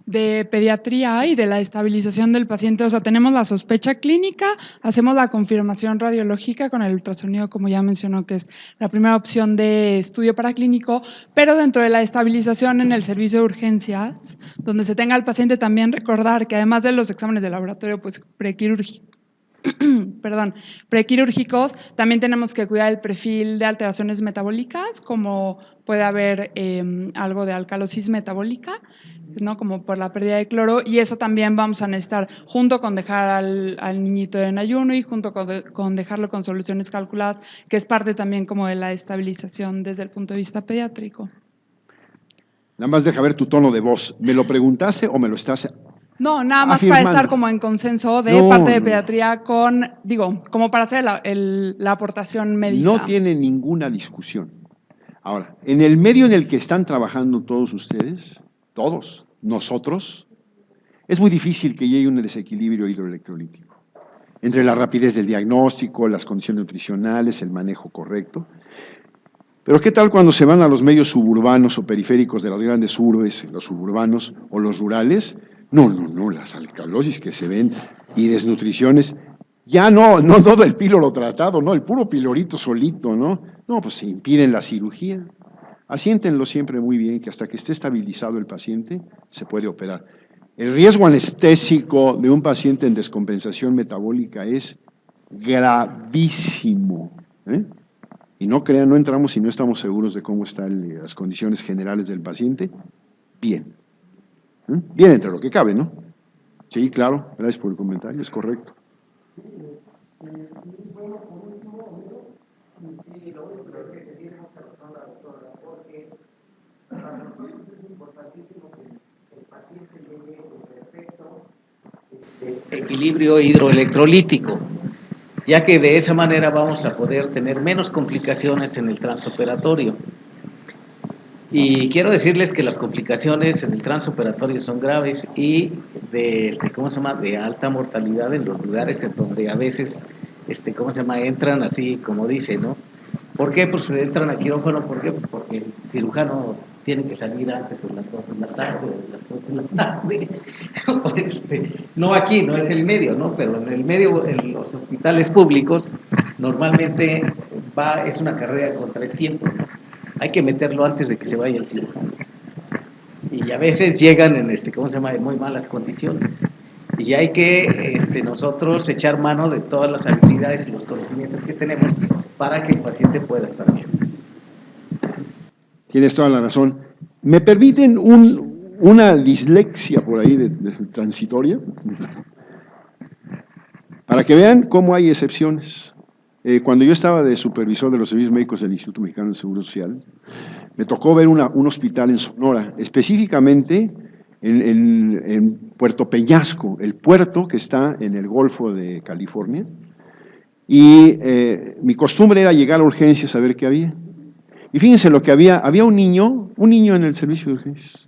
S9: De pediatría y de la estabilización del paciente, o sea, tenemos la sospecha clínica, hacemos la confirmación radiológica con el ultrasonido, como ya mencionó, que es la primera opción de estudio paraclínico, pero dentro de la estabilización en el servicio de urgencias, donde se tenga al paciente, también recordar que además de los exámenes de laboratorio, pues prequirúrgicos, también tenemos que cuidar el perfil de alteraciones metabólicas, como puede haber algo de alcalosis metabólica, ¿no? Como por la pérdida de cloro, y eso también vamos a necesitar, junto con dejar al niñito en ayuno y junto con dejarlo con soluciones calculadas, que es parte también como de la estabilización desde el punto de vista pediátrico.
S1: Nada más deja ver tu tono de voz. ¿Me lo preguntaste o me lo estás
S9: No, nada más
S1: afirmando?
S9: para estar como en consenso de parte de pediatría como para hacer la aportación médica.
S1: No tiene ninguna discusión. Ahora, en el medio en el que están trabajando todos ustedes, todos, nosotros, es muy difícil que llegue un desequilibrio hidroelectrolítico. Entre la rapidez del diagnóstico, las condiciones nutricionales, el manejo correcto. Pero ¿qué tal cuando se van a los medios suburbanos o periféricos de las grandes urbes, los suburbanos o los rurales? No, las alcalosis que se ven y desnutriciones, ya no del píloro tratado, no, el puro pílorito solito, ¿no? No, pues se impiden la cirugía. Asiéntenlo siempre muy bien, que hasta que esté estabilizado el paciente se puede operar. El riesgo anestésico de un paciente en descompensación metabólica es gravísimo. Y no crean, no entramos si no estamos seguros de cómo están las condiciones generales del paciente. Bien. Bien entre lo que cabe, ¿no? Sí, claro, gracias por el comentario, es correcto.
S4: Equilibrio hidroelectrolítico, ya que de esa manera vamos a poder tener menos complicaciones en el transoperatorio. Y quiero decirles que las complicaciones en el transoperatorio son graves y de alta mortalidad en los lugares en donde a veces entran así como dice, ¿no? ¿Por qué? Pues entran a quirófano, ¿por qué? Porque el cirujano tiene que salir antes de las 2 de la tarde, de las 3 de la tarde. No aquí, no es el medio, ¿no? Pero en el medio, en los hospitales públicos, normalmente es una carrera contra el tiempo, ¿no? Hay que meterlo antes de que se vaya el cirujano. Y a veces llegan en muy malas condiciones. Y hay que nosotros echar mano de todas las habilidades y los conocimientos que tenemos para que el paciente pueda estar bien.
S1: Tienes toda la razón. ¿Me permiten una dislexia por ahí de transitoria? Para que vean cómo hay excepciones. Cuando yo estaba de supervisor de los servicios médicos del Instituto Mexicano del Seguro Social, me tocó ver un hospital en Sonora, específicamente en Puerto Peñasco, el puerto que está en el Golfo de California, y mi costumbre era llegar a urgencias a ver qué había. Y fíjense lo que había un niño en el servicio de urgencias,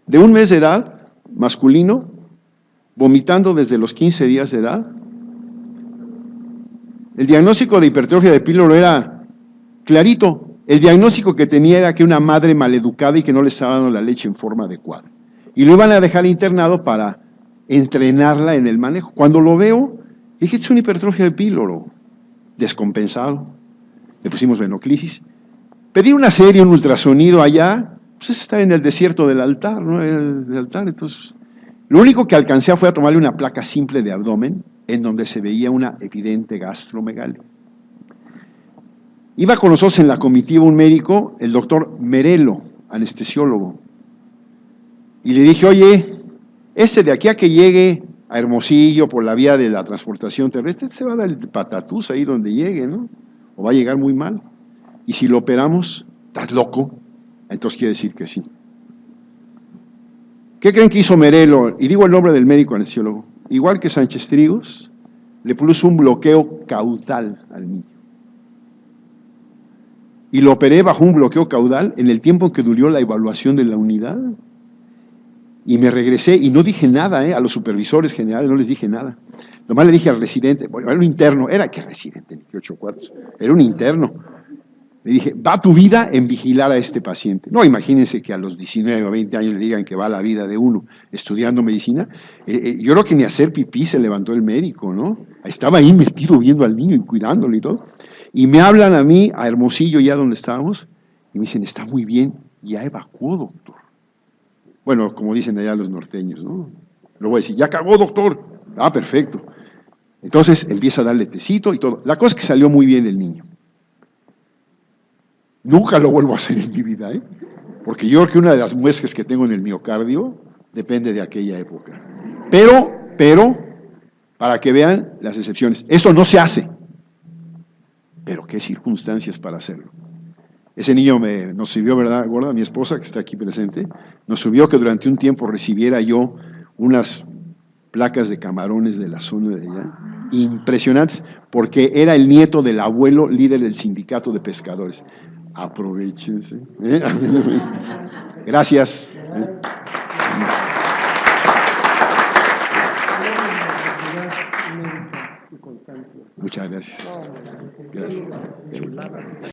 S1: de 1 mes de edad, masculino, vomitando desde los 15 días de edad. El diagnóstico de hipertrofia de píloro era clarito. El diagnóstico que tenía era que una madre maleducada y que no le estaba dando la leche en forma adecuada. Y lo iban a dejar internado para entrenarla en el manejo. Cuando lo veo, dije, es una hipertrofia de píloro, descompensado. Le pusimos venoclisis. Pedir una serie, un ultrasonido allá, pues es estar en el desierto del altar, ¿no? Entonces, lo único que alcancé fue a tomarle una placa simple de abdomen, en donde se veía una evidente gastromegalia. Iba con nosotros en la comitiva un médico, el doctor Merelo, anestesiólogo, y le dije, oye, de aquí a que llegue a Hermosillo por la vía de la transportación terrestre, se va a dar el patatús ahí donde llegue, ¿no? O va a llegar muy mal. Y si lo operamos, ¿estás loco? Entonces quiere decir que sí. ¿Qué creen que hizo Merelo? Y digo el nombre del médico anestesiólogo. Igual que Sánchez Trigos, le puso un bloqueo caudal al niño. Y lo operé bajo un bloqueo caudal en el tiempo que duró la evaluación de la unidad. Y me regresé y no dije nada, a los supervisores generales no les dije nada. Nomás le dije al residente, bueno, era un interno, que residente, ni que 8 cuartos, era un interno. Le dije, va tu vida en vigilar a este paciente. No, imagínense que a los 19 o 20 años le digan que va la vida de uno estudiando medicina. Yo creo que ni hacer pipí se levantó el médico, ¿no? Estaba ahí metido viendo al niño y cuidándolo y todo. Y me hablan a mí, a Hermosillo, ya donde estábamos, y me dicen, está muy bien, ya evacuó, doctor. Bueno, como dicen allá los norteños, ¿no? Lo voy a decir, ya cagó, doctor. Ah, perfecto. Entonces empieza a darle tecito y todo. La cosa es que salió muy bien el niño. Nunca lo vuelvo a hacer en mi vida, porque yo creo que una de las muestras que tengo en el miocardio depende de aquella época. Pero, para que vean las excepciones, esto no se hace, pero qué circunstancias para hacerlo. Ese niño nos sirvió, ¿verdad, Gorda? Mi esposa, que está aquí presente, nos sirvió que durante un tiempo recibiera yo unas placas de camarones de la zona de allá, impresionantes, porque era el nieto del abuelo líder del sindicato de pescadores. Aprovéchense. Gracias. Muchas gracias. Gracias.